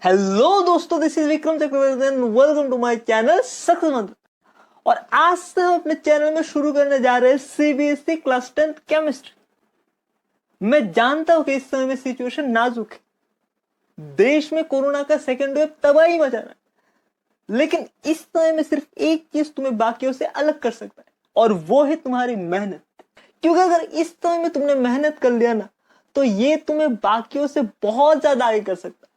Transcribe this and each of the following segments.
Hello दोस्तों, this is Vikram Chakraborty and welcome to my channel Success Mantra. और आज से हम अपने चैनल में शुरू करने जा रहे हैं सीबीएसई क्लास 10 केमिस्ट्री। मैं जानता हूं कि इस समय में सिचुएशन नाजुक है, देश में कोरोना का सेकेंड वेव तबाही मचा रहा है, लेकिन इस समय में सिर्फ एक चीज तुम्हें बाकियों से अलग कर सकता है और वो है तुम्हारी मेहनत। क्योंकि अगर इस समय में तुमने मेहनत कर लिया ना, तो ये तुम्हें बाकियों से बहुत ज्यादा आगे कर सकता है।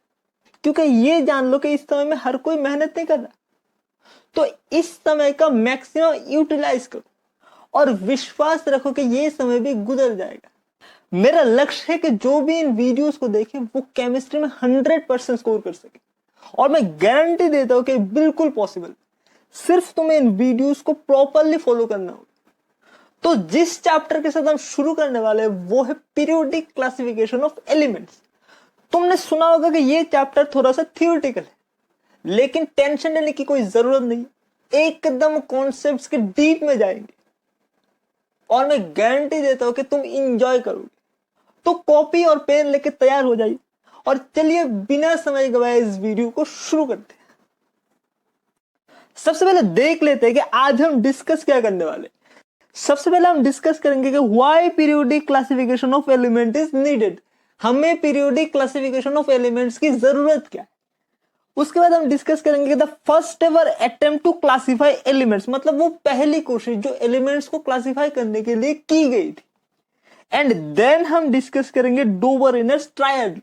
क्योंकि ये जान लो कि इस समय में हर कोई मेहनत नहीं कर रहा, तो इस समय का मैक्सिमम यूटिलाइज करो और विश्वास रखो कि ये समय भी गुजर जाएगा। मेरा लक्ष्य है कि जो भी इन वीडियोस को देखे वो केमिस्ट्री में 100% स्कोर कर सके, और मैं गारंटी देता हूं कि बिल्कुल पॉसिबल। सिर्फ तुम्हें इन वीडियोस को प्रॉपरली फॉलो करना होगा। तो जिस चैप्टर के साथ हम शुरू करने वाले हैं वो है पीरियोडिक क्लासिफिकेशन ऑफ एलिमेंट्स। तुमने सुना होगा कि ये चैप्टर थोड़ा सा थियोरेटिकल है, लेकिन टेंशन लेने की कोई जरूरत नहीं, एकदम कॉन्सेप्ट्स के डीप में जाएंगे और मैं गारंटी देता हूं कि तुम इंजॉय करोगे। तो कॉपी और पेन लेके तैयार हो जाइए और चलिए बिना समय गवाए इस वीडियो को शुरू करते हैं। सबसे पहले देख लेते हैं कि आज हम डिस्कस क्या करने वाले। सबसे पहले हम डिस्कस करेंगे कि why periodic classification of element is needed. हमें पीरियोडिक क्लासिफिकेशन ऑफ एलिमेंट्स की जरूरत क्या है। उसके बाद हम डिस्कस करेंगे the first ever attempt to classify elements, मतलब वो पहली कोशिश जो एलिमेंट्स को क्लासिफाई करने के लिए की गई थी। एंड देन हम डिस्कस करेंगे डोबर-इनर्स ट्रायड।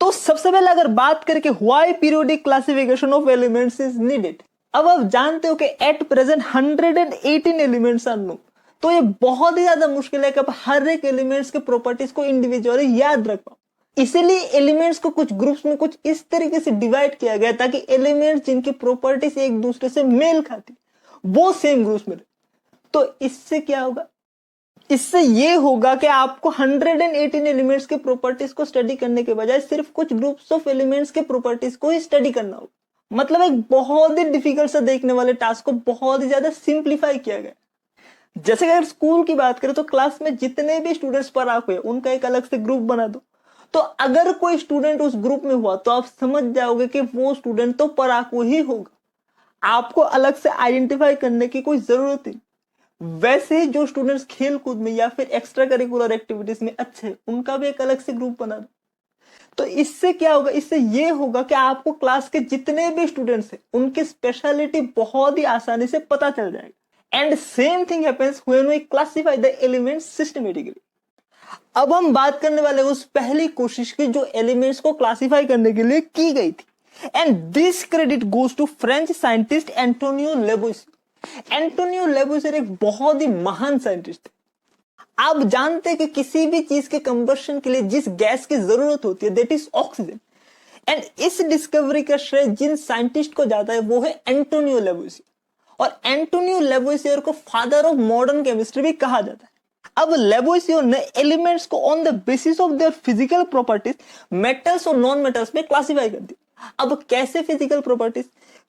तो सबसे पहले अगर बात करके why periodic classification of elements is needed, अब आप जानते हो कि at present 118 elements are known. तो ये बहुत ही ज्यादा मुश्किल है कि आप हर एक एलिमेंट्स के प्रॉपर्टीज को इंडिविजुअली याद रख पाओ। इसीलिए एलिमेंट्स को कुछ ग्रुप्स में कुछ इस तरीके से डिवाइड किया गया ताकि एलिमेंट्स जिनकी प्रॉपर्टीज एक दूसरे से मेल खाती वो सेम ग्रुप्स में रहे। तो इससे क्या होगा, इससे ये होगा कि आपको 118 एलिमेंट्स के प्रॉपर्टीज को स्टडी करने के बजाय सिर्फ कुछ ग्रुप्स ऑफ एलिमेंट्स के प्रॉपर्टीज को ही स्टडी करना होगा। मतलब एक बहुत ही डिफिकल्ट सा देखने वाले टास्क को बहुत ही ज्यादा सिंप्लीफाई किया गया। जैसे अगर स्कूल की बात करें तो क्लास में जितने भी स्टूडेंट्स पढ़ाकू हुए उनका एक अलग से ग्रुप बना दो। तो अगर कोई स्टूडेंट उस ग्रुप में हुआ तो आप समझ जाओगे कि वो स्टूडेंट तो पढ़ाकू ही होगा। आपको अलग से आइडेंटिफाई करने की कोई जरूरत नहीं। वैसे ही जो स्टूडेंट्स खेल कूद में या फिर एक्स्ट्रा करिकुलर एक्टिविटीज में अच्छे हैं उनका भी एक अलग से ग्रुप बना दो। तो इससे क्या होगा, इससे ये होगा कि आपको क्लास के जितने भी स्टूडेंट्स हैं उनकी स्पेशलिटी बहुत ही आसानी से पता चल जाएगा। And same thing happens when we classify the elements systematically. अब हम बात करने वाले उस पहली कोशिश की जो एलिमेंट्स को क्लासिफाई करने के लिए की गई थी। And this credit goes to French scientist Antonio Lavoisier. Antonio Lavoisier एक बहुत ही महान साइंटिस्ट थे। आप जानते हैं कि किसी भी चीज के कंबशन के लिए जिस गैस की जरूरत होती है दैट इज ऑक्सीजन। एंड इस डिस्कवरी का श्रेय जिन साइंटिस्ट को जाता है वो है एंटोनियो लेवोइसियर। और एंटोनियो लेवोइसियर को फादर ऑफ मॉडर्न केमिस्ट्री भी कहा जाता है। अब लेवोइसियर ने एलिमेंट्स को on the basis of their physical properties metals और नॉन मेटल्स में क्लासिफाई कर दिया। अब कैसे फिजिकल प्रॉपर्टीज,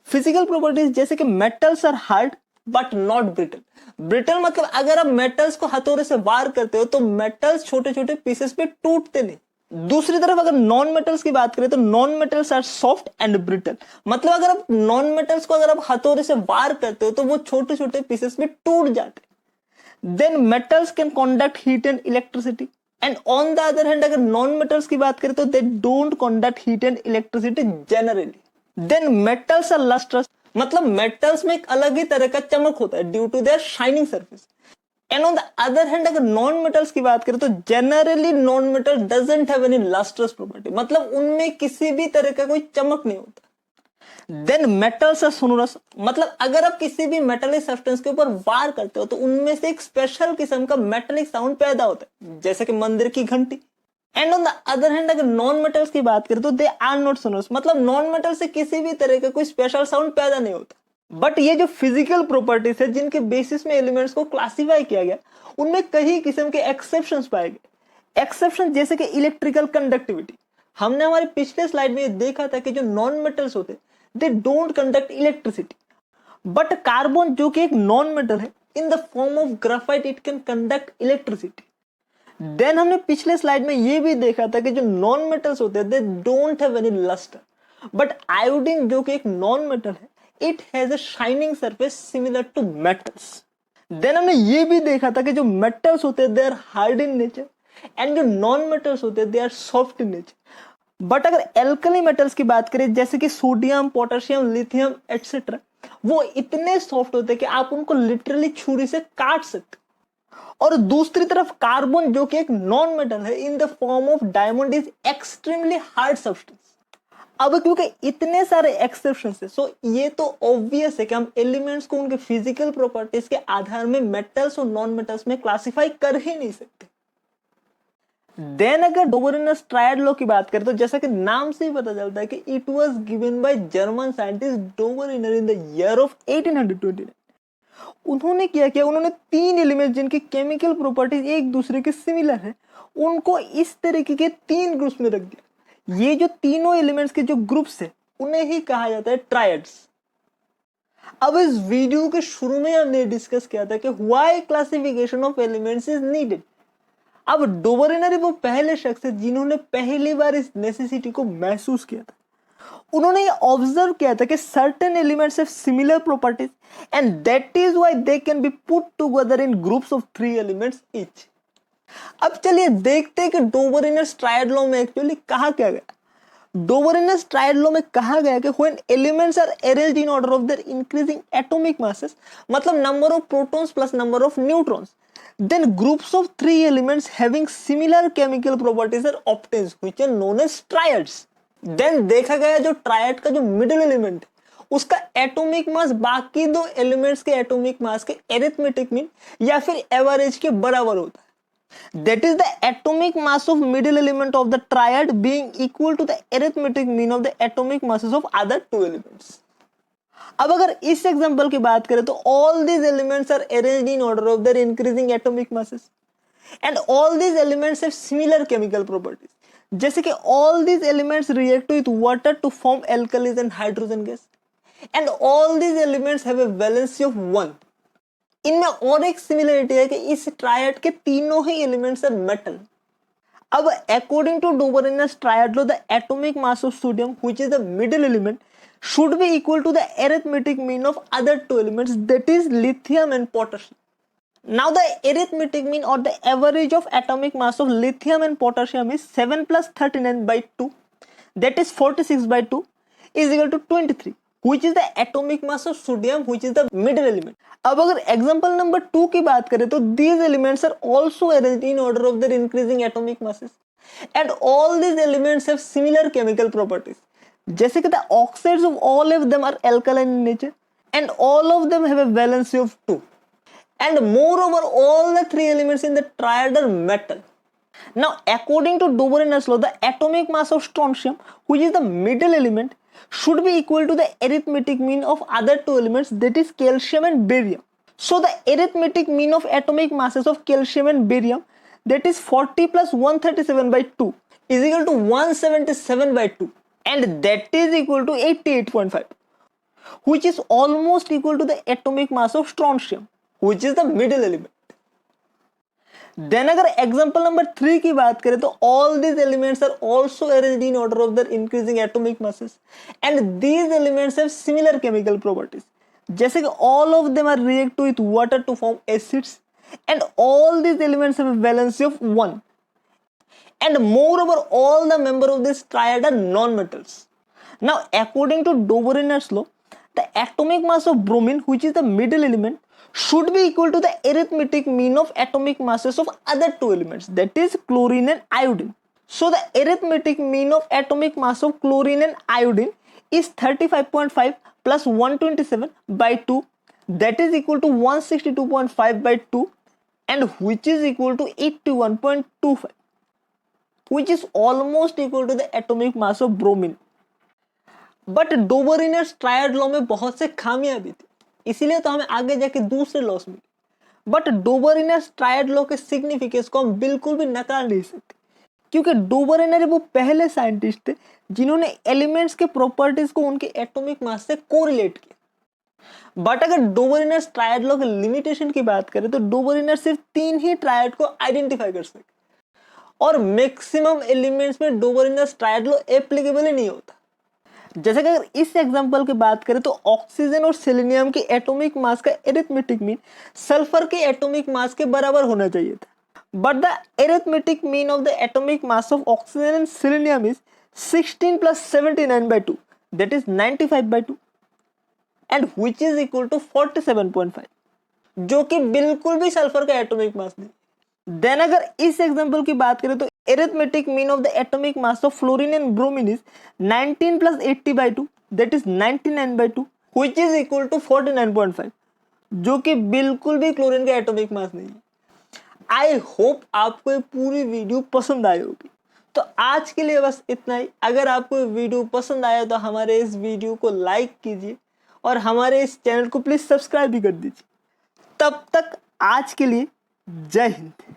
फिजिकल प्रॉपर्टीज जैसे कि metals are hard but not brittle. Brittle मतलब अगर आप मेटल्स को हथौड़े से वार करते हो तो मेटल्स छोटे छोटे पीसेस पे टूटते नहीं। दूसरी तरफ अगर नॉन मेटल्स की बात करें तो non metals are soft and brittle, मतलब अगर आप नॉन मेटल्स को अगर आप हथौड़े से वार करते हो तो वो छोटे छोटे पीसेस में टूट जाते। Then metals can conduct heat and electricity. And on the other hand अगर non metals की बात करें तो they don't conduct heat and electricity generally. Then metals are lustrous, मतलब metals में एक अलग ही तरह का चमक होता है due to their shining surface. And on the other hand अगर non metals की बात करें तो generally non metal doesn't have any lustrous property, मतलब उनमें किसी भी तरह का कोई चमक नहीं होता। देन मेटल्स आर सोनोरस, मतलब अगर आप किसी भी मेटालिक सब्सटेंस के ऊपर वार करते हो तो उनमें से एक स्पेशल किस्म का मेटालिक साउंड पैदा होता है जैसे कि मंदिर की घंटी। And on the other hand अगर नॉन मेटल्स की बात करें तो दे आर नॉट सोनोरस, मतलब नॉन मेटल से किसी भी तरह का कोई स्पेशल साउंड पैदा नहीं होता। बट ये जो फिजिकल प्रॉपर्टीज है जिनके बेसिस में एलिमेंट्स को क्लासिफाई किया गया उनमें कई किस्म के एक्सेप्शंस पाए गए। एक्सेप्शन जैसे कि इलेक्ट्रिकल कंडक्टिविटी। हमने हमारे पिछले स्लाइड में ये देखा था कि जो नॉन मेटल्स होते they don't conduct electricity, but carbon जो कि एक नॉन मेटल है in the form of graphite it can conduct electricity. Then हमने पिछले स्लाइड में ये भी देखा था कि जो नॉन मेटल्स होते हैं they don't have any luster, but iodine जो कि एक नॉन मेटल है, it has a shining surface similar to metals. Then हमने ये भी देखा था कि जो मेटल्स होते हैं they are hard in nature and जो नॉन मेटल्स होते हैं they are soft in nature. But अगर एल्कली मेटल्स की बात करें जैसे कि सोडियम, पोटेशियम, लिथियम एटसेट्रा, वो इतने सॉफ्ट होते हैं कि आप उनको लिटरली छुरी से काट सकते। और दूसरी तरफ कार्बन जो कि एक नॉन मेटल है in the form of diamond is extremely hard substance. अब क्योंकि इतने सारे एक्सेप्शंस है, सो ये तो ऑब्वियस है कि हम एलिमेंट्स को उनके फिजिकल प्रॉपर्टीज के आधार में मेटल्स और नॉन मेटल्स में क्लासिफाई कर ही नहीं सकते। देन अगर डोबरिनस ट्रायड लॉ की बात करें तो जैसा कि नाम से ही पता चलता है कि it was given by German scientist Dobereiner in the year of 1829। उन्होंने क्या किया, उन्होंने तीन एलिमेंट जिनकी केमिकल प्रॉपर्टीज एक दूसरे के सिमिलर है उनको इस तरीके के तीन ग्रुप्स में रख दिया। ये जो तीनों एलिमेंट्स के जो ग्रुप्स है उन्हें ही कहा जाता है ट्रायड्स। अब इस वीडियो के शुरू में हमने डिस्कस किया था कि why classification of elements is needed. अब डोबरिनर वो पहले शख्स है जिन्होंने पहली बार इस नेसेसिटी को महसूस किया था। उन्होंने ये ऑब्जर्व किया था कि certain elements have similar properties and that is why they can be put together in groups of 3 elements each. अब चलिए देखते हैं कि डोबरिनस ट्रायड लॉ में एक्चुअली कहा क्या गया। डोबरिनस ट्रायड लॉ में कहा गया कि when elements are arranged in order of their increasing atomic masses, मतलब number of protons plus number of neutrons, then groups of 3 elements having similar chemical properties are obtained which are known as triads। then देखा गया जो triad का जो middle element है उसका atomic mass बाकी दो एलिमेंट्स के एटॉमिक मास के एरिथमेटिक मीन या फिर एवरेज के बराबर होता है। that is the atomic mass of middle element of the triad being equal to the arithmetic mean of the atomic masses of other two elements। अब अगर इस एग्जांपल की बात करें तो all these elements are arranged in order of their increasing atomic masses and all these elements have similar chemical properties. जैसे कि all these elements react with water to form alkalis and hydrogen gas and all these elements have a valency of 1। इनमें और एक similarity है कि इस triad के तीनों ही एलिमेंट्स आर मेटल। अब according to Dobereiner's triad law the atomic mass of sodium which is the middle element should be equal to the arithmetic mean of other two elements, that is lithium and potassium. Now the arithmetic mean or the average of atomic mass of lithium and potassium is 7 plus 39 by 2, that is 46 by 2 is equal to 23, which is the atomic mass of sodium which is the middle element। अब अगर example number 2 की बात करें तो these elements are also arranged in order of their increasing atomic masses and all these elements have similar chemical properties। जैसे कि the oxides of all of them are alkaline in nature and all of them have a valency of 2 and moreover all the 3 elements in the triad are metal। Now according to Doberan's law the atomic mass of strontium which is the middle element should be equal to the arithmetic mean of other 2 elements, that is calcium and barium। So the arithmetic mean of atomic masses of calcium and barium, that is 40 plus 137 by 2 is equal to 177 by 2 and that is equal to 88.5, which is almost equal to the atomic mass of strontium which is the middle element। then अगर example number 3 की बात करें तो all these elements are also arranged in order of their increasing atomic masses and these elements have similar chemical properties। जैसे कि all of them are react with water to form acids and all these elements have a valency of 1 and moreover all the members of this triad are non-metals। Now according to Doberan's law the atomic mass of bromine which is the middle element should be equal to the arithmetic mean of atomic masses of other two elements, that is chlorine and iodine। So the arithmetic mean of atomic mass of chlorine and iodine is 35.5 plus 127 by 2, that is equal to 162.5 by 2 and which is equal to 81.25, which is almost equal to the atomic mass of bromine। But Dobereiner's triad law में बहुत से खामियां भी थी, इसीलिए तो हमें आगे जाके दूसरे लॉस मिले। बट डोबरिनस ट्रायड लॉ के सिग्निफिकेंस को हम बिल्कुल भी नकार नहीं सकते क्योंकि डोबरिनर वो पहले साइंटिस्ट थे जिन्होंने एलिमेंट्स के प्रॉपर्टीज को उनके एटॉमिक मास से कोरिलेट किया। बट अगर डोबरिनस ट्रायड लॉ के लिमिटेशन की बात करें तो डोबरिनर सिर्फ 3 ही ट्रायड को आइडेंटिफाई कर सके और मैक्सिमम एलिमेंट्स में डोबरिनस ट्रायड लॉ एप्लीकेबल ही नहीं होता। जैसे कि अगर इस एग्जांपल की बात करें तो ऑक्सीजन और सेलेनियम के एटॉमिक मास का एरिथमेटिक मीन सल्फर के एटॉमिक मास के बराबर होना चाहिए था, but the arithmetic mean of the atomic mass of oxygen and selenium is 16 + 79/2, that is 95/2, and which is equal to 47.5, जो कि बिल्कुल भी सल्फर का एटॉमिक मास नहीं। देन अगर इस एग्जांपल की बात करें तो arithmetic mean of the atomic mass of fluorine and bromine is 19 + 80/2, that is 99/2, which is equal to 49.5, जो कि बिल्कुल भी क्लोरीन का एटॉमिक मास नहीं है। आई होप आपको ये पूरी वीडियो पसंद आई होगी। तो आज के लिए बस इतना ही। अगर आपको ये वीडियो पसंद आया तो हमारे इस वीडियो को लाइक कीजिए और हमारे इस चैनल को प्लीज सब्सक्राइब भी कर दीजिए। तब तक आज के लिए जय हिंद।